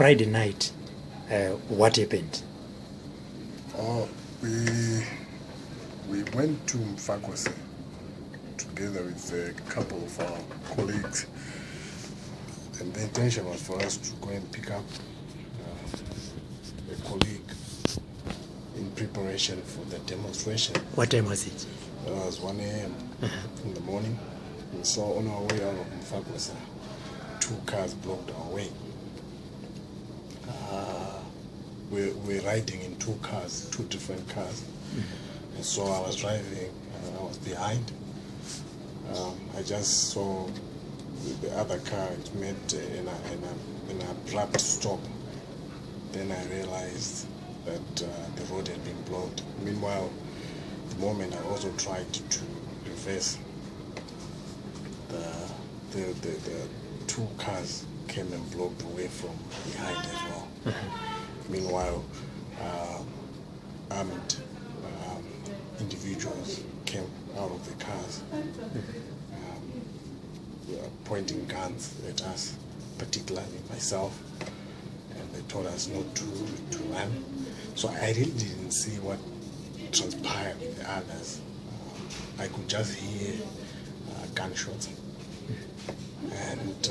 Friday night, what happened? We went to Mfakose together with a couple of our colleagues, and the intention was for us to go and pick up a colleague in preparation for the demonstration. What time was it? It was 1 a.m. In the morning. We saw on our way out of Mfakose, 2 cars blocked our way. We're riding in 2 cars, 2 different cars. And so I was driving, I was behind. I just saw the other car, it made an abrupt stop. Then I realized that the road had been blocked. Meanwhile, the moment I also tried to reverse, the 2 cars came and blocked the way from behind as well. Meanwhile, armed individuals came out of the cars, pointing guns at us, particularly myself, and they told us not to run. So I really didn't see what transpired with the others. I could just hear gunshots. And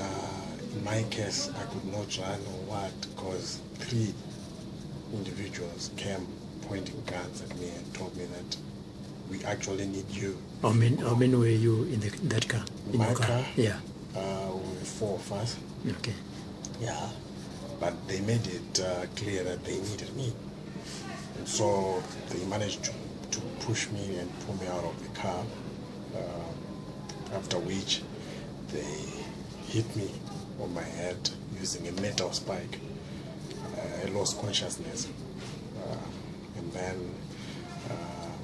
in my case, I could not run or what, because 3 individuals came pointing guns at me and told me that we actually need you. How many were you in that car? In my car? Yeah. We were 4 of us. Okay. Yeah. But they made it clear that they needed me. And so they managed to push me and pull me out of the car, after which they hit me on my head using a metal spike. I lost consciousness. And then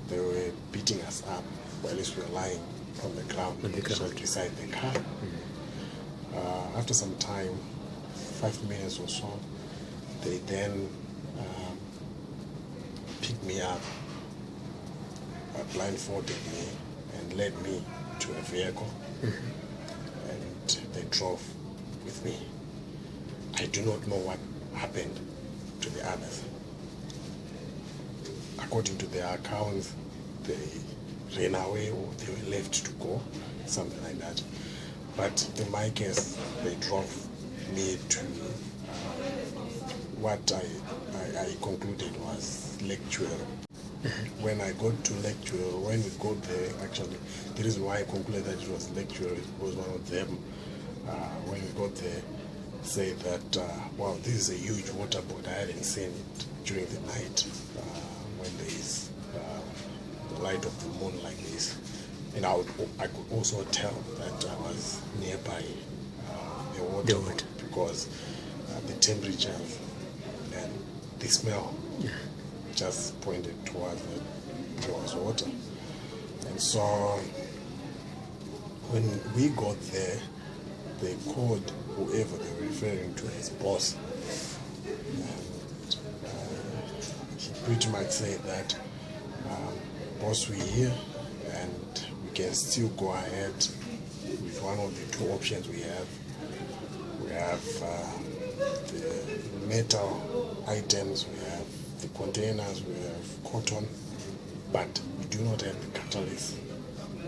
they were beating us up while we were lying on the ground just beside the car. After some time, 5 minutes or so, they then picked me up, blindfolded me, and led me to a vehicle, and they drove with me. I do not know what happened to the others. According to their accounts, they ran away or they were left to go, something like that. But in my case, they drove me to what I concluded was Lake Chivero. When I got to Lake Chivero, when we got there, actually, the reason why I concluded that it was Lake Chivero was one of them, when we got there, said that, wow, this is a huge waterboard. I hadn't seen it during the night when there is the light of the moon like this. And I could also tell that I was nearby the water because the temperature and the smell just pointed towards that there was water. And so when we got there, they called whoever they were referring to as boss. And he pretty much said that, boss, we're here and we can still go ahead with one of the 2 options we have. We have the metal items, we have the containers, we have cotton, but we do not have the catalyst.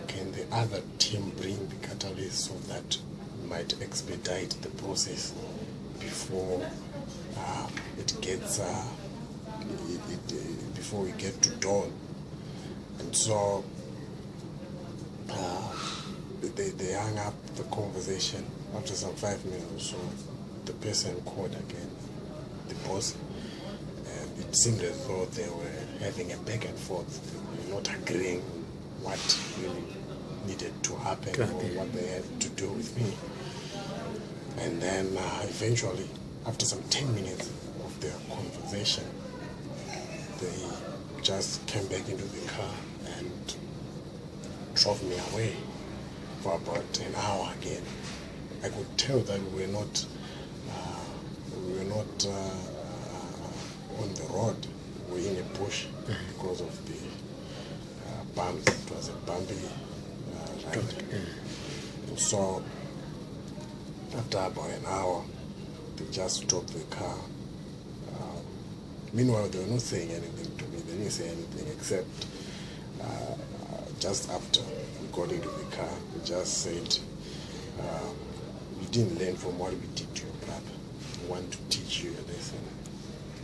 Can the other team bring the catalyst so that we might expedite the process before it gets before we get to dawn? And so they hung up the conversation. After some 5 minutes or so, the person called again, the boss, and it seemed as though they were having a back and forth. They were not agreeing what really needed to happen or what they had to do with me. And then eventually, after some 10 minutes of their conversation, they just came back into the car and drove me away for about an hour again. I could tell that we were not on the road. We were in a bush because of the bumps. It was a bumpy ride. And so after about an hour, They just stopped the car. Meanwhile, they were not saying anything to me. They didn't say anything except just after we got into the car, they just said, we didn't learn from what we did to your brother. We want to teach you a lesson.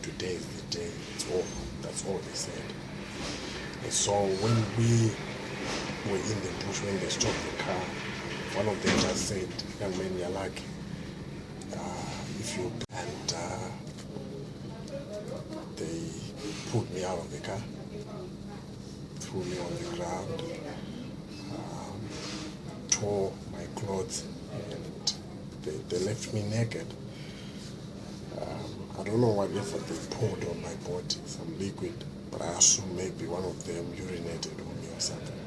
Today is the day. It's over. That's all they said. And so when we were in the bush, when they stopped the car, one of them just said, young man, you're lucky. If you... And they pulled me out of the car, threw me on the ground, tore my clothes, and they left me naked. I don't know whatever they poured on my body, some liquid, but I assume maybe one of them urinated on me or something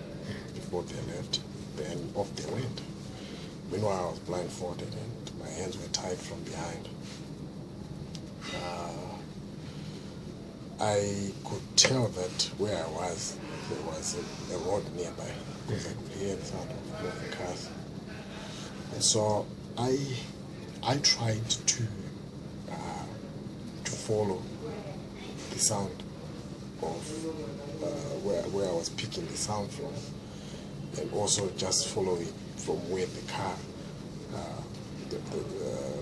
before they left. Then off they went. Meanwhile, I was blindfolded and my hands were tied from behind. I could tell that where I was, there was a road nearby because I could hear the sound of moving cars. And so I tried to follow the sound of where I was picking the sound from, and also just follow it from where the car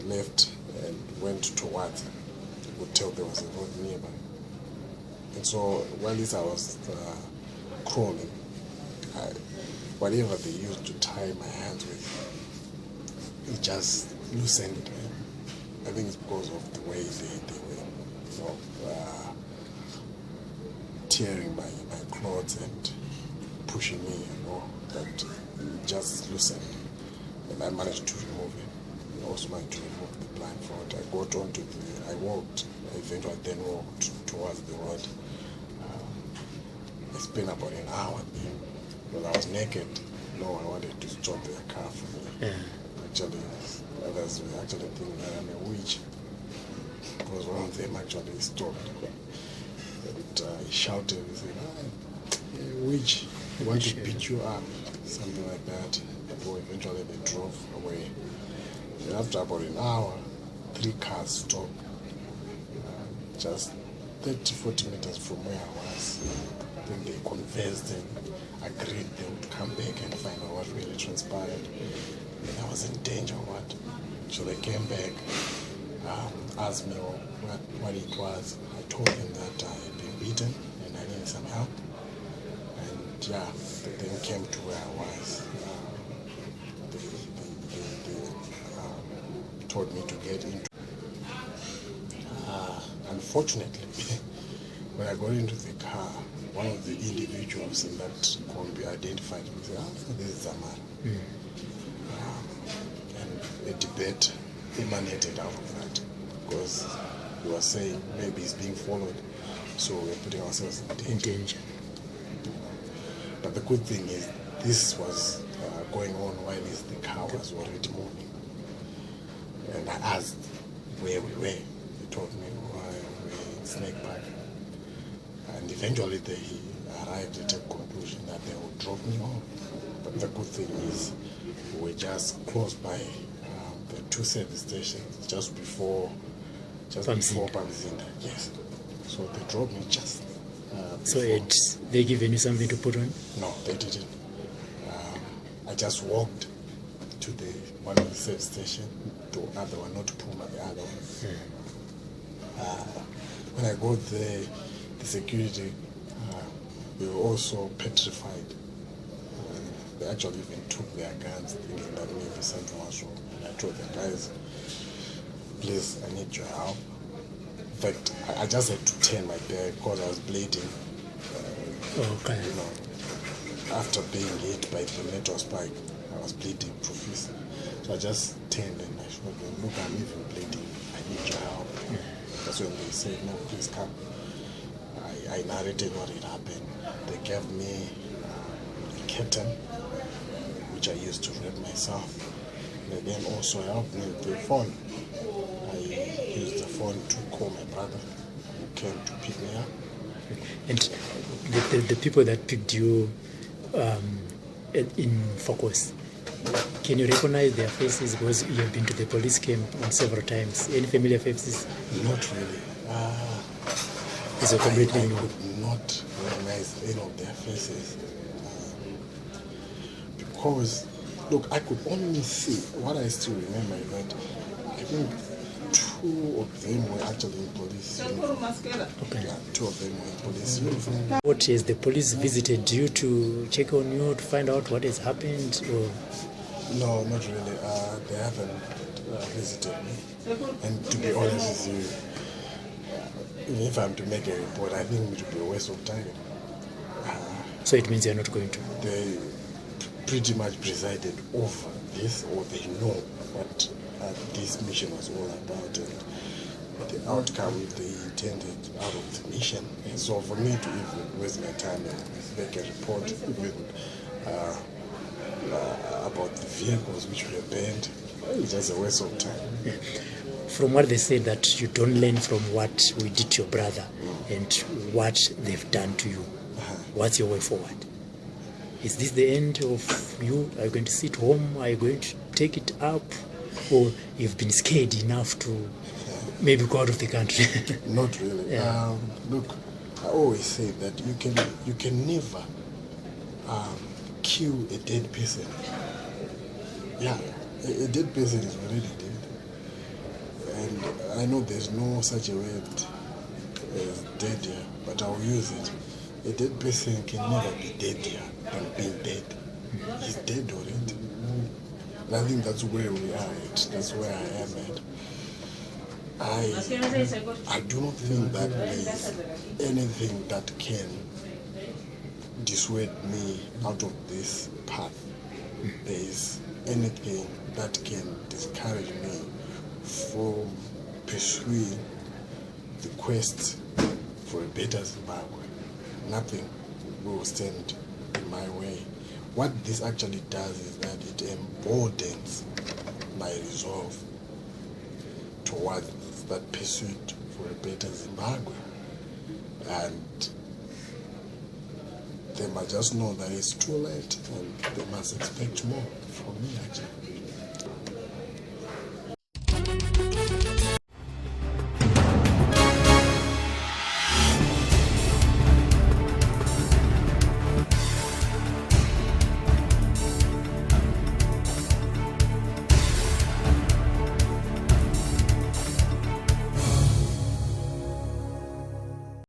left and went towards. I could tell there was a road nearby. And so while I was crawling, whatever they used to tie my hands with, it just loosened. I think it's because of the way they were, tearing my clothes and pushing me, that it just loosened. And I managed to remove it. I also managed to remove the blindfold. I walked, I eventually then walked towards the road. I spent about an hour there because I was naked. No one wanted to stop their car for me. Yeah. Actually, others were actually thinking that I'm a witch, because one of them actually stopped. And he shouted and said, witch, I want to beat you up, something like that. So eventually they drove away. And after about an hour, 3 cars stopped, just 30-40 meters from where I was. Then they conversed and agreed they would come back and find out what really transpired. And I was in danger or what. So they came back, asked me what it was. I told them that I had been beaten and I needed some help. And yeah, they then came to where I was. They told me to get into. Unfortunately, when I got into the car, one of the individuals in that combi identified me and said, this is Dzamara. And a debate emanated out of that, because he was saying maybe he's being followed, so we're putting ourselves in danger. But the good thing is, this was going on while the car was already moving. And I asked where we were. He told me we were in Snake Park. And eventually they arrived at a conclusion that they would drop me off. But the good thing is, we were just close by the 2 service stations, just before Pamzinda. Yes. So they dropped me just So they given you something to put on? No, they didn't. I just walked to one of the service stations, the other one, not Puma, the other one. When I got there, the security, they were also petrified. They actually even took their guns, thinking that maybe something was wrong. And I told the guys, please, I need your help. In fact, I just had to turn my back because I was bleeding. Okay. After being hit by the metal spike, I was bleeding profusely. So I just turned and I showed them, look, I'm even bleeding. I need your help. That's when they said, no, please come. I narrated what had happened. They gave me a curtain, which I used to wrap myself. They then also helped me with the phone. I used the phone to call my brother, who came to pick me up. And the people that picked you in focus, Can you recognize their faces because you have been to the police camp on several times? Any familiar faces? Not really. Is it completely I new? could not recognize any of their faces because, look, I could only see, what I still remember is that I think 2 of them were actually in police uniform. Okay. Yeah, 2 of them were in police uniform. What has the police visited you to check on you to find out what has happened? Or No, not really. They haven't visited me. And to be honest with you, even if I'm to make a report, I think it would be a waste of time. so it means you're not going to? They pretty much presided over this, or they know what this mission was all about and the outcome they intended out of the mission. And so for me to even waste my time and make a report even about the vehicles which were banned, it's just a waste of time. From what they say that you don't learn from what we did to your brother and what they've done to you. What's your way forward? Is this the end of you? Are you going to sit home? Are you going to take it up? Or you've been scared enough to maybe go out of the country? Not really. Yeah. Look, I always say that you can never kill a dead person. Yeah, a dead person is already dead. And I know there's no such a word as dead here, but I'll use it. A dead person can never be deadier than being dead. He's dead already. And I think that's where we are at. That's where I am at. I do not think that there is anything that can dissuade me out of this path. There is anything that can discourage me from pursuing the quest for a better Zimbabwe. Nothing will stand in my way. What this actually does is that it emboldens my resolve towards that pursuit for a better Zimbabwe. And they must just know that it's too late and they must expect more from me actually.